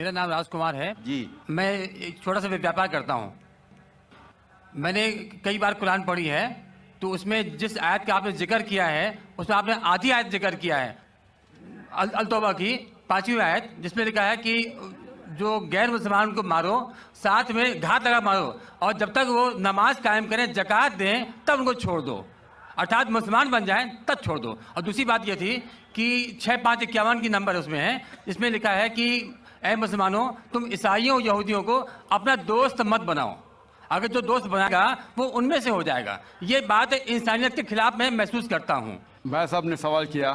میرا نام راج کمار ہے جی. میں ایک چھوٹا سا ویاپار کرتا ہوں. میں نے کئی بار قرآن پڑھی ہے تو اس میں جس آیت کا آپ نے ذکر کیا ہے اس میں آپ نے آدھی آیت ذکر کیا ہے التوبہ کی 5ویں آیت, جس میں لکھا ہے کہ جو غیر مسلمان کو مارو ساتھ میں گھات لگا مارو اور جب تک وہ نماز قائم کریں زکوٰۃ دیں تب ان کو چھوڑ دو, ارتھات مسلمان بن جائیں تب چھوڑ دو. اور دوسری بات یہ تھی کہ 6551 کی نمبر اس میں ہے, اس میں لکھا ہے کہ اے مسلمانوں تم عیسائیوں یہودیوں کو اپنا دوست مت بناؤ, اگر جو دوست بنائے گا وہ ان میں سے ہو جائے گا. یہ بات انسانیت کے خلاف میں محسوس کرتا ہوں. بھائی صاحب نے سوال کیا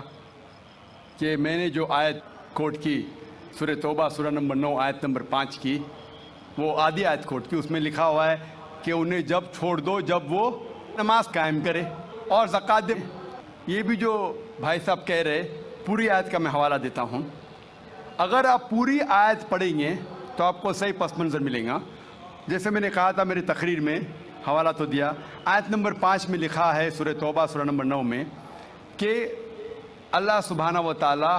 کہ میں نے جو آیت کوٹ کی سورہ توبہ سورہ نمبر 9 آیت نمبر 5 کی, وہ آدھی آیت کوٹ کی. اس میں لکھا ہوا ہے کہ انہیں جب چھوڑ دو جب وہ نماز قائم کرے اور زکوٰۃ دے. یہ بھی جو بھائی صاحب کہہ رہے پوری آیت کا میں حوالہ دیتا ہوں. اگر آپ پوری آیت پڑھیں گے تو آپ کو صحیح پس منظر ملے گا. جیسے میں نے کہا تھا میری تقریر میں, حوالہ تو دیا. آیت نمبر 5 میں لکھا ہے سورہ توبہ سورہ نمبر 9 میں کہ اللہ سبحانہ و تعالیٰ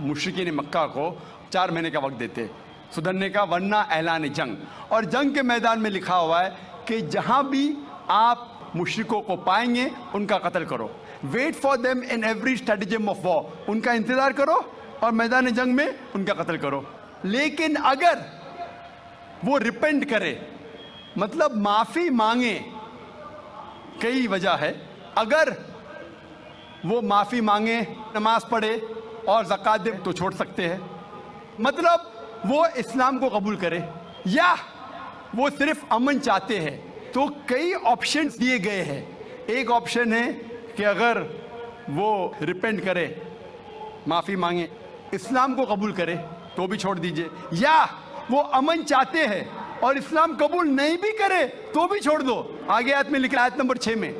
مشرکین مکہ کو 4 مہینے کا وقت دیتے سدھرنے کا, ورنہ اعلان جنگ. اور جنگ کے میدان میں لکھا ہوا ہے کہ جہاں بھی آپ مشرکوں کو پائیں گے ان کا قتل کرو. Wait for them in every stratagem of war, ان کا انتظار کرو اور میدان جنگ میں ان کا قتل کرو. لیکن اگر وہ ریپینٹ کرے, مطلب معافی مانگے, کئی وجہ ہے. اگر وہ معافی مانگے, نماز پڑھے اور زکوٰۃ دے تو چھوڑ سکتے ہیں. مطلب وہ اسلام کو قبول کرے, یا وہ صرف امن چاہتے ہیں. تو کئی آپشنز دیے گئے ہیں. ایک آپشن ہے کہ اگر وہ ریپینٹ کرے, معافی مانگے, اسلام کو قبول کرے تو بھی چھوڑ دیجئے, یا وہ امن چاہتے ہیں اور اسلام قبول نہیں بھی کرے تو بھی چھوڑ دو. آگے آیت میں لکھا, آیت نمبر 6 میں,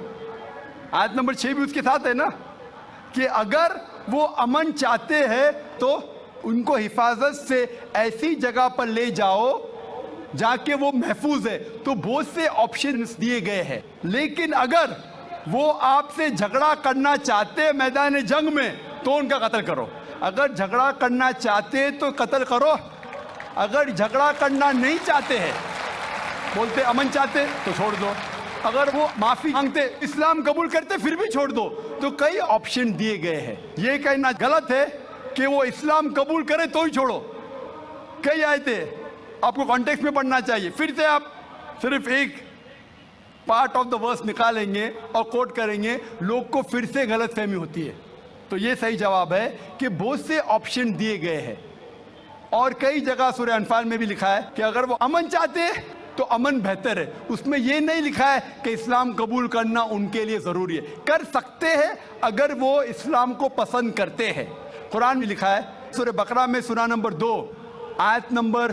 آیت نمبر 6 بھی اس کے ساتھ ہے نا, کہ اگر وہ امن چاہتے ہیں تو ان کو حفاظت سے ایسی جگہ پر لے جاؤ جا کے وہ محفوظ ہے. تو بہت سے آپشنز دیے گئے ہیں. لیکن اگر وہ آپ سے جھگڑا کرنا چاہتے ہیں میدان جنگ میں تو ان کا قتل کرو. اگر جھگڑا کرنا چاہتے تو قتل کرو, اگر جھگڑا کرنا نہیں چاہتے ہیں, بولتے امن چاہتے تو چھوڑ دو, اگر وہ معافی مانگتے اسلام قبول کرتے پھر بھی چھوڑ دو. تو کئی آپشن دیے گئے ہیں. یہ کہنا غلط ہے کہ وہ اسلام قبول کرے تو ہی چھوڑو. کئی آیتیں آپ کو کانٹیکسٹ میں پڑھنا چاہیے. پھر سے آپ صرف ایک پارٹ آف دا ورس نکالیں گے اور کوٹ کریں گے, لوگ کو پھر سے غلط فہمی ہوتی ہے. تو یہ صحیح جواب ہے کہ بہت سے آپشن دیے گئے ہیں. اور کئی جگہ سورہ انفال میں بھی لکھا ہے کہ اگر وہ امن چاہتے ہیں تو امن بہتر ہے. اس میں یہ نہیں لکھا ہے کہ اسلام قبول کرنا ان کے لیے ضروری ہے. کر سکتے ہیں اگر وہ اسلام کو پسند کرتے ہیں. قرآن میں لکھا ہے سورہ بقرہ میں سورہ نمبر 2 آیت نمبر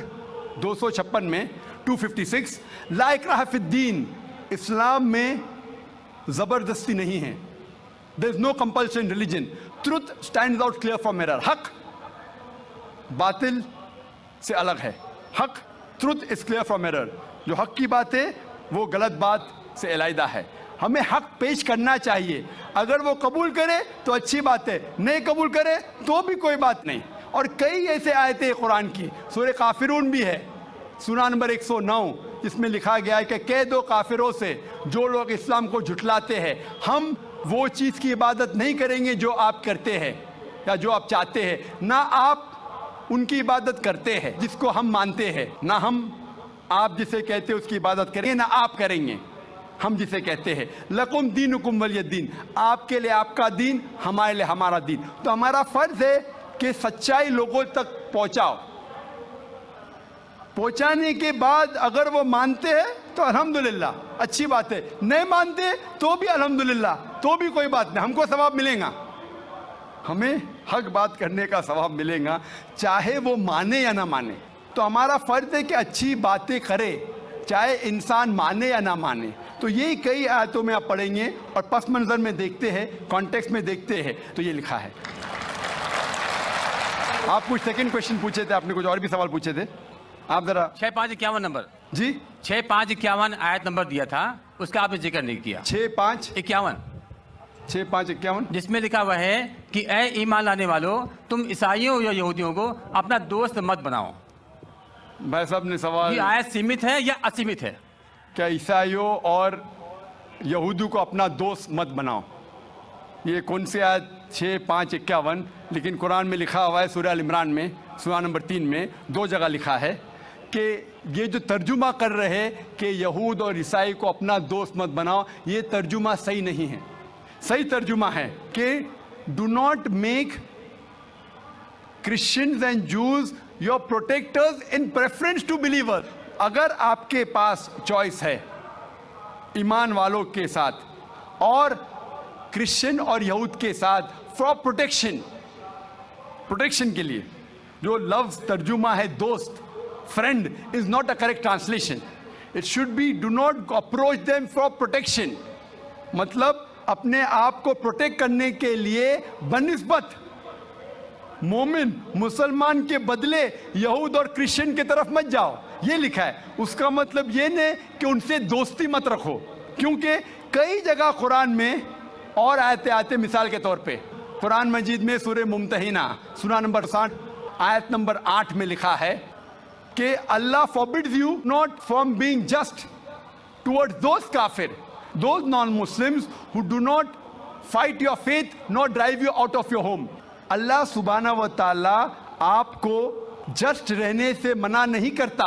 256 میں 256, لا اکراہ فی الدین, اسلام میں زبردستی نہیں ہے. there is no compulsion in religion. truth stands out clear from error. حق باطل سے الگ ہے. حق, truth is clear from error. جو حق کی بات ہے وہ غلط بات سے علیحدہ ہے. ہمیں حق پیش کرنا چاہیے. اگر وہ قبول کرے تو اچھی بات ہے, نہیں قبول کرے تو بھی کوئی بات نہیں. اور کئی ایسے آیتیں قرآن کی, سورہ کافرون بھی ہے سورہ نمبر 109, جس میں لکھا گیا ہے کہ کہہ دو کافروں سے جو لوگ اسلام کو جھٹلاتے ہیں, ہم وہ چیز کی عبادت نہیں کریں گے جو آپ کرتے ہیں یا جو آپ چاہتے ہیں, نہ آپ ان کی عبادت کرتے ہیں جس کو ہم مانتے ہیں, نہ ہم آپ جسے کہتے ہیں اس کی عبادت کریں گے, نہ آپ کریں گے ہم جسے کہتے ہیں. لکم دینکم ولی الدین, آپ کے لیے آپ کا دین, ہمارے لیے ہمارا دین. تو ہمارا فرض ہے کہ سچائی لوگوں تک پہنچاؤ. پہنچانے کے بعد اگر وہ مانتے ہیں تو الحمدللہ اچھی بات ہے, نہیں مانتے تو بھی الحمدللہ, تو بھی کوئی بات نہیں, ہم کو ثواب ملے گا. ہمیں حق بات کرنے کا ثواب ملے گا چاہے وہ مانے یا نہ مانے. تو ہمارا فرض ہے کہ اچھی باتیں کرے چاہے انسان مانے یا نہ مانے. تو یہی کئی آیتوں میں آپ پڑھیں گے اور پس منظر میں دیکھتے ہیں, کانٹیکسٹ میں دیکھتے ہیں تو یہ لکھا ہے. آپ کچھ سیکنڈ کوشچن پوچھے تھے, آپ نے کچھ اور بھی سوال پوچھے تھے. آپ ذرا 6551 نمبر, جی 6551 آیت نمبر دیا تھا, اس کا آپ نے ذکر نہیں کیا. 6551 6551 جس میں لکھا ہوا ہے کہ اے ایمان لانے والو تم عیسائیوں یا یہودیوں کو اپنا دوست مت بناؤ. भाई साहब ने सवाल ये आयत सीमित है या असीमित है? क्या ईसाइयों और यहूदियों को अपना दोस्त मत बनाओ, ये कौन सी आयत 6:5-51, लेकिन कुरान में लिखा हुआ है सूरह अल इमरान में सूरह नंबर 3 में 2 जगह लिखा है कि ये जो तर्जुमा कर रहे हैं कि यहूद और ईसाई को अपना दोस्त मत बनाओ, ये तर्जुमा सही नहीं है। सही तर्जुमा है कि do not make Christians and Jews your protectors in preference to believers. अगर आपके पास चॉइस है ईमान वालों के साथ और क्रिश्चियन और यहूद के साथ फॉर प्रोटेक्शन के लिए, जो लफ्ज तर्जुमा है दोस्त, friend is not a correct translation. It should be do not approach them for protection, मतलब अपने आप को प्रोटेक्ट करने के लिए बनिस्बत मोमिन मुसलमान के बदले यहूद और क्रिश्चियन की तरफ मत जाओ, ये लिखा है। उसका मतलब ये नहीं कि उनसे दोस्ती मत रखो, क्योंकि कई जगह कुरान में और आयतें आते, मिसाल के तौर पे कुरान मजीद में सूरह मुम्तहिना सूरह नंबर 60 आयत नंबर 8 में लिखा है कि Allah forbids you not from being just towards those काफिर, those non Muslims who do not fight your faith not drive you out of your home. अल्लाह सुब्हाना व तआला आपको जस्ट रहने से मना नहीं करता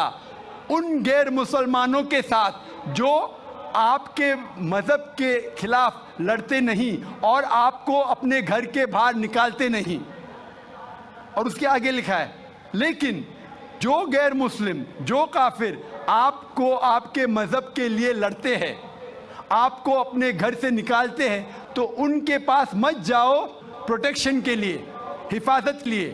उन गैर मुसलमानों के साथ जो आपके मज़हब के खिलाफ लड़ते नहीं और आपको अपने घर के बाहर निकालते नहीं। और उसके आगे लिखा है, लेकिन जो गैर मुस्लिम, जो काफिर आपको आपके मज़हब के लिए लड़ते हैं, आपको अपने घर से निकालते हैं, तो उनके पास मत जाओ प्रोटेक्शन के लिए, हिफाजत के लिए।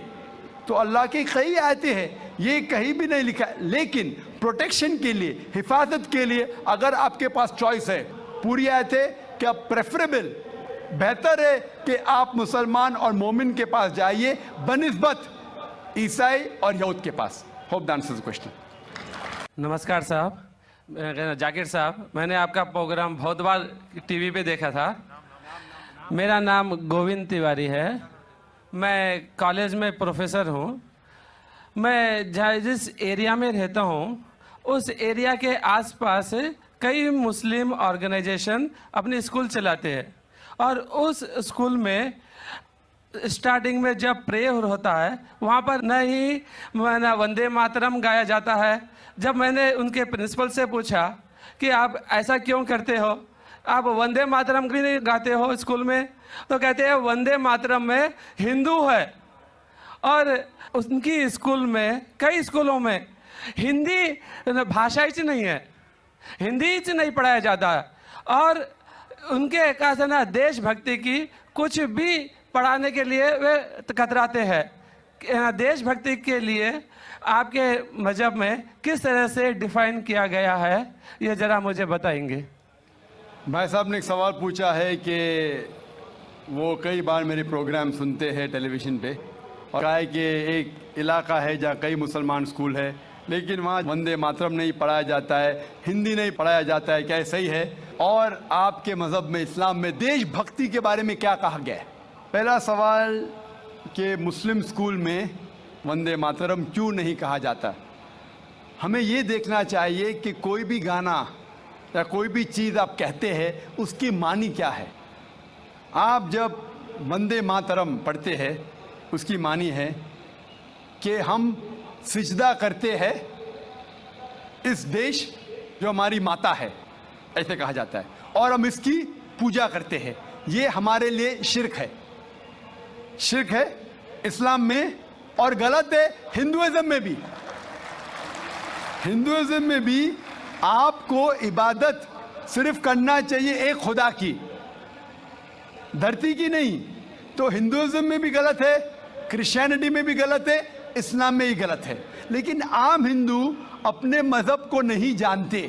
तो अल्लाह की कई आयतें हैं, ये कहीं भी नहीं लिखा, लेकिन प्रोटेक्शन के लिए, हिफाजत के लिए अगर आपके पास चॉइस है, पूरी आयतें क्या प्रेफरेबल, बेहतर है कि आप मुसलमान और मोमिन के पास जाइए बनिस्बत ईसाई और यहूद के पास। Hope that answers the question. नमस्कार साहब, जाकिर साहब, मैंने आपका प्रोग्राम बहुत बार टीवी पे देखा था। मेरा नाम गोविंद तिवारी है, मैं कॉलेज में प्रोफेसर हूँ। मैं जिस एरिया में रहता हूँ उस एरिया के आसपास कई मुस्लिम ऑर्गेनाइजेशन अपने स्कूल चलाते हैं, और उस स्कूल में स्टार्टिंग में जब प्रेयर होता है वहाँ पर न ही वंदे मातरम गाया जाता है। जब मैंने उनके प्रिंसिपल से पूछा कि आप ऐसा क्यों करते हो, आप वंदे मातरम भी नहीं गाते हो स्कूल में, तो कहते हैं वंदे मातरम में हिंदू है। और उनकी स्कूल में, कई स्कूलों में हिंदी भाषा ही नहीं है, हिंदी ही नहीं पढ़ाया जाता है। और उनके कहा ना देशभक्ति की कुछ भी पढ़ाने के लिए वे कतराते हैं। देशभक्ति के लिए आपके मजहब में किस तरह से डिफाइन किया गया है, ये ज़रा मुझे बताएंगे। भाई साहब ने एक सवाल पूछा है कि वो कई बार मेरे प्रोग्राम सुनते हैं टेलीविज़न पे, और कहा है कि एक इलाका है जहाँ कई मुसलमान स्कूल है, लेकिन वहाँ वंदे मातरम नहीं पढ़ाया जाता है, हिंदी नहीं पढ़ाया जाता है, क्या सही है? और आपके मज़हब में, इस्लाम में देशभक्ति के बारे में क्या कहा गया है? पहला सवाल कि मुस्लिम स्कूल में वंदे मातरम क्यों नहीं कहा जाता। हमें ये देखना चाहिए कि कोई भी गाना या कोई भी चीज़ आप कहते हैं उसकी मानी क्या है। आप जब वंदे मातरम पढ़ते हैं उसकी मानी है कि हम सिजदा करते हैं इस देश जो हमारी माता है, ऐसे कहा जाता है, और हम इसकी पूजा करते हैं। ये हमारे लिए शिर्क है, शिर्क है इस्लाम में, और गलत है हिंदुइज्म में भी। हिंदुइज्म में भी आपको इबादत सिर्फ करना चाहिए एक खुदा की, धरती की नहीं। तो हिंदुइज्म में भी गलत है, क्रिश्चियनिटी में भी गलत है, इस्लाम में ही गलत है। लेकिन आम हिंदू अपने मज़हब को नहीं जानते,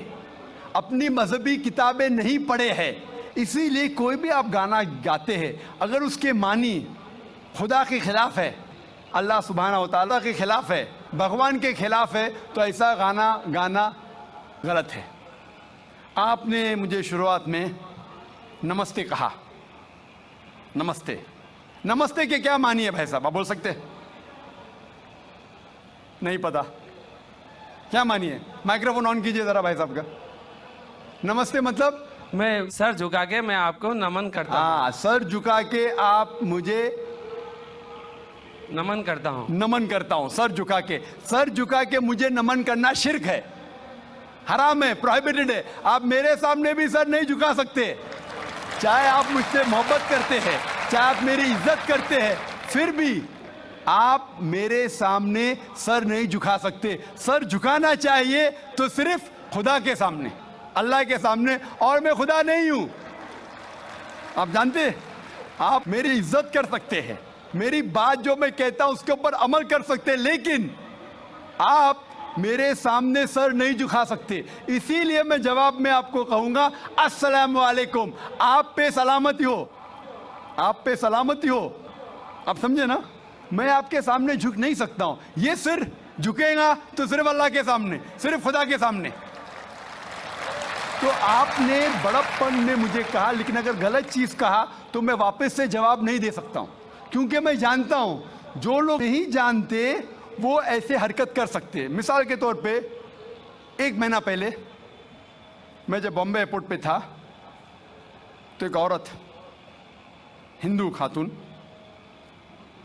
अपनी मजहबी किताबें नहीं पढ़े हैं, इसीलिए कोई भी आप गाना गाते हैं अगर उसके मानी खुदा के खिलाफ है, अल्लाह सुब्हाना व तआला के खिलाफ है, भगवान के खिलाफ है, तो ऐसा गाना गाना गलत है। आपने मुझे शुरुआत में नमस्ते कहा, नमस्ते, नमस्ते के क्या मानी है भाई साहब, आप बोल सकते हैं? नहीं पता। क्या मानिए? माइक्रोफोन ऑन कीजिए जरा भाई साहब का। नमस्ते मतलब? मैं सर झुका के मैं आपको नमन करता हूँ। हाँ, सर झुका के आप मुझे नमन करता हूँ। नमन करता हूं। सर झुका के मुझे नमन करना शिर्क है, हराम है, प्रोहिबिटेड है। आप मेरे सामने भी सर नहीं झुका सकते, चाहे आप मुझसे मोहब्बत करते हैं, चाहे आप मेरी इज्जत करते हैं, फिर भी आप मेरे सामने सर नहीं झुका सकते। सर झुकाना चाहिए तो सिर्फ खुदा के सामने, अल्लाह के सामने, और मैं खुदा नहीं हूं। आप जानते हैं, आप मेरी इज्जत कर सकते हैं, मेरी बात जो मैं कहता हूं उसके ऊपर अमल कर सकते हैं, लेकिन आप मेरे सामने सर नहीं झुका सकते। इसीलिए मैं जवाब में आपको कहूंगा अस्सलाम वालेकुम, आप पे सलामती हो, आप पे सलामती हो। आप समझे ना? मैं आपके सामने झुक नहीं सकता हूं। ये सिर झुकेगा तो सिर्फ अल्लाह के सामने, सिर्फ खुदा के सामने। तो आपने बड़प्पन में मुझे कहा, लेकिन अगर गलत चीज कहा तो मैं वापस से जवाब नहीं दे सकता हूं, क्योंकि मैं जानता हूं जो लोग नहीं जानते वो ऐसे हरकत कर सकते हैं। मिसाल के तौर पे 1 महीना पहले मैं जब बॉम्बे एयरपोर्ट पे था तो एक औरत, हिंदू खातून,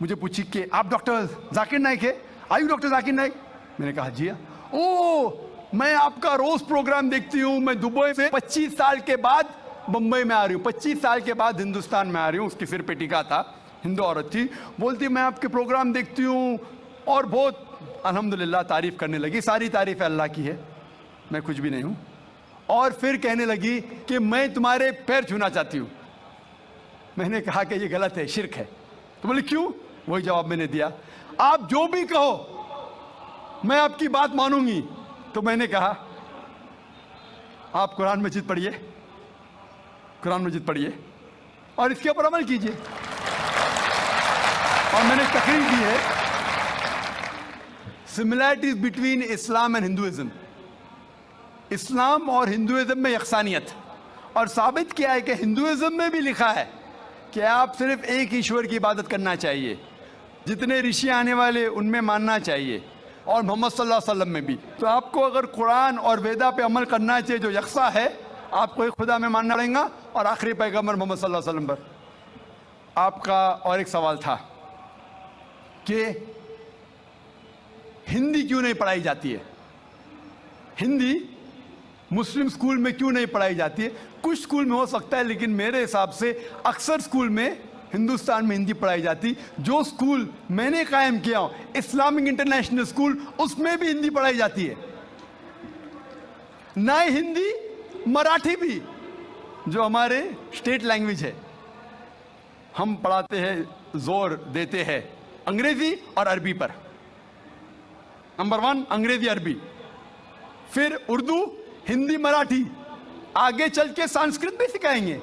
मुझे पूछी कि आप डॉक्टर जाकिर नाइक है? Are you doctor Zakir Naik? मैंने कहा जी हाँ। ओ, मैं आपका रोज प्रोग्राम देखती हूँ, मैं दुबई से 25 साल के बाद बम्बई में आ रही हूँ, 25 साल के बाद हिंदुस्तान में आ रही हूँ। उसके सिर पे टीका था, हिंदू औरत थी, बोलती मैं आपके प्रोग्राम देखती हूँ और बहुत अल्हम्दुलिल्लाह तारीफ करने लगी। सारी तारीफ अल्लाह की है, मैं कुछ भी नहीं हूँ। और फिर कहने लगी कि मैं तुम्हारे पैर छूना चाहती हूँ। मैंने कहा कि ये गलत है, शिर्क है। तो बोले क्यों? वही जवाब मैंने दिया, आप जो भी कहो मैं आपकी बात मानूंगी। तो मैंने कहा आप कुरान मजीद पढ़िए, कुरान मजीद पढ़िए और इसके ऊपर अमल कीजिए। और मैंने तकरीर दी है similarities between Islam and Hinduism, इस्लाम और हिंदुइज्म में यकसानियत, और साबित किया है कि हिंदुइज्म में भी लिखा है कि आप सिर्फ एक ईश्वर की इबादत करना चाहिए, जितने ऋषि आने वाले उनमें मानना चाहिए, और मोहम्मद सल्लल्लाहु अलैहि वसल्लम में भी। तो आपको अगर कुरान और वेदा पे अमल करना चाहिए जो यकसा है, आपको एक खुदा में मानना पड़ेगा और आखिरी पैगंबर मोहम्मद सल्लल्लाहु अलैहि वसल्लम पर। आपका और एक सवाल था कि हिंदी क्यों नहीं पढ़ाई जाती है, हिंदी मुस्लिम स्कूल में क्यों नहीं पढ़ाई जाती है? कुछ स्कूल में हो सकता है, लेकिन मेरे हिसाब से अक्सर स्कूल में हिंदुस्तान में हिंदी पढ़ाई जाती। जो स्कूल मैंने कायम किया हूं, इस्लामिक इंटरनेशनल स्कूल, उसमें भी हिंदी पढ़ाई जाती है। ना ही हिंदी, मराठी भी, जो हमारे स्टेट लैंग्वेज है, हम पढ़ाते हैं, जोर देते हैं अंग्रेजी और अरबी पर। नंबर 1 अंग्रेजी अरबी, फिर उर्दू, हिंदी, मराठी, आगे चल के संस्कृत भी सिखाएंगे,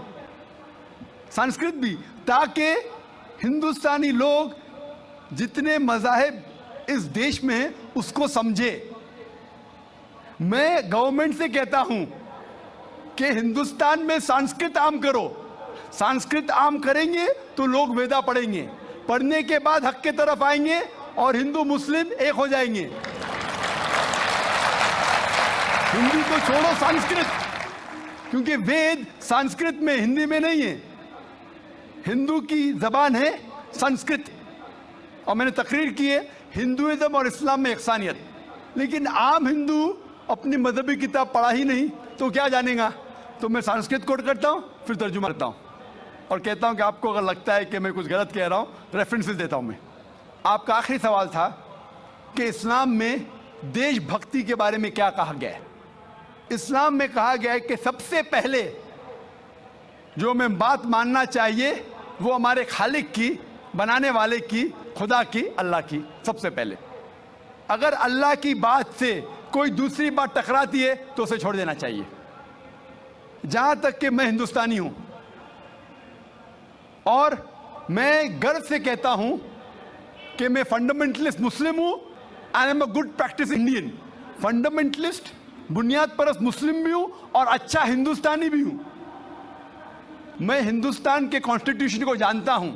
संस्कृत भी, ताकि हिंदुस्तानी लोग जितने मज़ाहिब इस देश में हैं उसको समझे। मैं गवर्नमेंट से कहता हूं कि हिंदुस्तान में संस्कृत आम करो। संस्कृत आम करेंगे तो लोग वेदा पढ़ेंगे, पढ़ने के बाद हक के तरफ आएंगे और हिंदू मुस्लिम एक हो जाएंगे। हिंदी को छोड़ो, संस्कृत, क्योंकि वेद संस्कृत में, हिंदी में नहीं है। हिंदू की जबान है संस्कृत। और मैंने तकरीर की है हिंदुइज्म और इस्लाम में यकसानियत, लेकिन आम हिंदू अपनी मजहबी किताब पढ़ा ही नहीं तो क्या जानेगा। तो मैं संस्कृत कोट करता हूँ, फिर तर्जुमा करता हूँ और कहता हूँ कि आपको अगर लगता है कि मैं कुछ गलत कह रहा हूँ, रेफरेंसेस देता हूँ मैं। आपका आखिरी सवाल था कि इस्लाम में देशभक्ति के बारे में क्या कहा गया है। इस्लाम में कहा गया है कि सबसे पहले जो हमें बात मानना चाहिए वो हमारे खालिक की, बनाने वाले की, खुदा की, अल्लाह की, सबसे पहले। अगर अल्लाह की बात से कोई दूसरी बात टकराती है तो उसे छोड़ देना चाहिए। जहां तक कि मैं हिंदुस्तानी हूं और मैं गर्व से कहता हूं कि मैं फंडामेंटलिस्ट मुस्लिम हूं, I am a good practice Indian. Fundamentalist, बुनियाद परस्त मुस्लिम भी हूं और अच्छा हिंदुस्तानी भी हूं। मैं हिंदुस्तान के कॉन्स्टिट्यूशन को जानता हूं।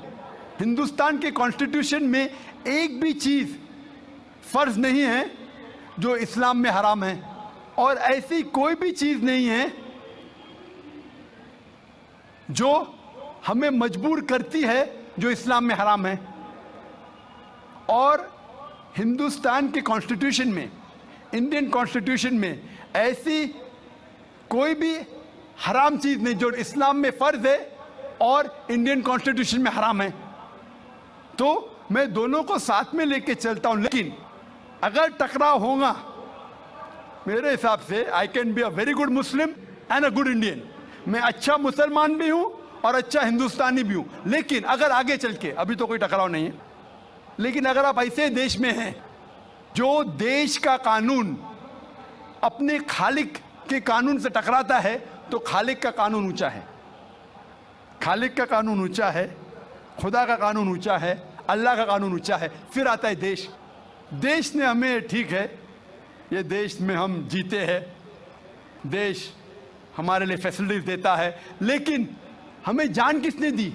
हिंदुस्तान के कॉन्स्टिट्यूशन में एक भी चीज फर्ज नहीं है جو اسلام میں حرام ہیں، اور ایسی کوئی بھی چیز نہیں ہے جو ہمیں مجبور کرتی ہے جو اسلام میں حرام ہے. اور ہندوستان کے کانسٹیٹیوشن میں، انڈین کانسٹیٹیوشن میں ایسی کوئی بھی حرام چیز نہیں جو اسلام میں فرض ہے اور انڈین کانسٹیٹیوشن میں حرام ہے. تو میں دونوں کو ساتھ میں لے کے چلتا ہوں. لیکن اگر ٹکراؤ ہوگا، میرے حساب سے I can be a very good Muslim and a good Indian. میں اچھا مسلمان بھی ہوں اور اچھا ہندوستانی بھی ہوں. لیکن اگر آگے چل کے، ابھی تو کوئی ٹکراؤ نہیں ہے، لیکن اگر آپ ایسے دیش میں ہیں جو دیش کا قانون اپنے خالق کے قانون سے ٹکراتا ہے، تو خالق کا قانون اونچا ہے. خالق کا قانون اونچا ہے، خدا کا قانون اونچا ہے، اللہ کا قانون اونچا ہے. پھر آتا ہے دیش. دیش نے ہمیں، ٹھیک ہے، یہ دیش میں ہم جیتے ہیں، دیش ہمارے لیے فیسلٹیز دیتا ہے، لیکن ہمیں جان کس نے دی؟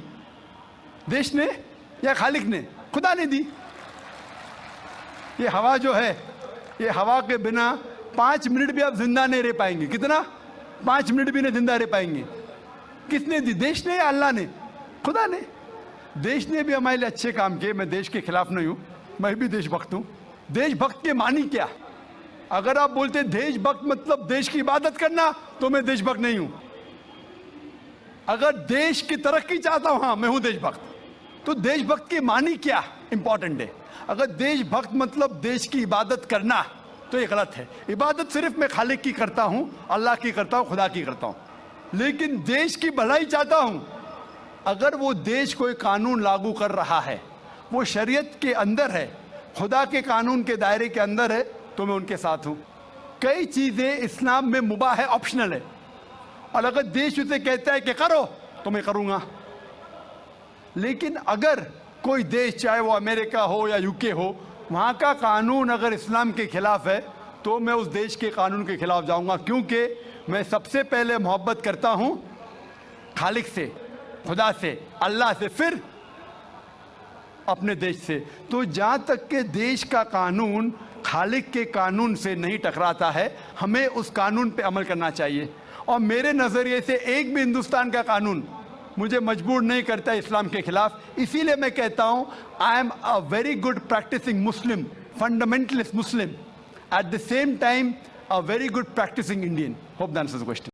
دیش نے یا خالق نے؟ خدا نے دی. یہ ہوا جو ہے، یہ ہوا کے بنا 5 منٹ بھی آپ زندہ نہیں رہ پائیں گے. کتنا؟ 5 منٹ بھی نہیں زندہ رہ پائیں گے. کس نے دی؟ دیش نے یا اللہ نے؟ خدا نے. دیش نے بھی ہمارے لیے اچھے کام کیے. میں دیش کے خلاف نہیں ہوں، میں بھی دیش بھکت ہوں. دیش بھکت کے معنی کیا؟ اگر آپ بولتے دیش بھکت مطلب دیش کی عبادت کرنا، تو میں دیش بھکت نہیں ہوں. اگر دیش کی ترقی چاہتا ہوں، ہاں میں ہوں دیش بھکت. تو دیش بھکت کے معنی کیا امپورٹنٹ ہے. اگر دیش بھکت مطلب دیش کی عبادت کرنا، تو یہ غلط ہے. عبادت صرف میں خالق کی کرتا ہوں، اللہ کی کرتا ہوں، خدا کی کرتا ہوں. لیکن دیش کی بھلائی چاہتا ہوں. اگر وہ دیش کوئی قانون لاگو کر رہا ہے، وہ شریعت کے اندر ہے، خدا کے قانون کے دائرے کے اندر ہے، تو میں ان کے ساتھ ہوں. کئی چیزیں اسلام میں مباح ہے، آپشنل ہے، اور اگر دیش اسے کہتا ہے کہ کرو، تو میں کروں گا. لیکن اگر کوئی دیش، چاہے وہ امریکہ ہو یا UK ہو، وہاں کا قانون اگر اسلام کے خلاف ہے، تو میں اس دیش کے قانون کے خلاف جاؤں گا. کیونکہ میں سب سے پہلے محبت کرتا ہوں خالق سے، خدا سے، اللہ سے، پھر اپنے دیش سے. تو جہاں تک کہ دیش کا قانون خالق کے قانون سے نہیں ٹکراتا ہے، ہمیں اس قانون پہ عمل کرنا چاہیے. اور میرے نظریے سے ایک بھی ہندوستان کا قانون مجھے مجبور نہیں کرتا اسلام کے خلاف. اسی لیے میں کہتا ہوں I am a very good practising Muslim, fundamentalist Muslim, at the same time a very good practising Indian. Hope that answers the question.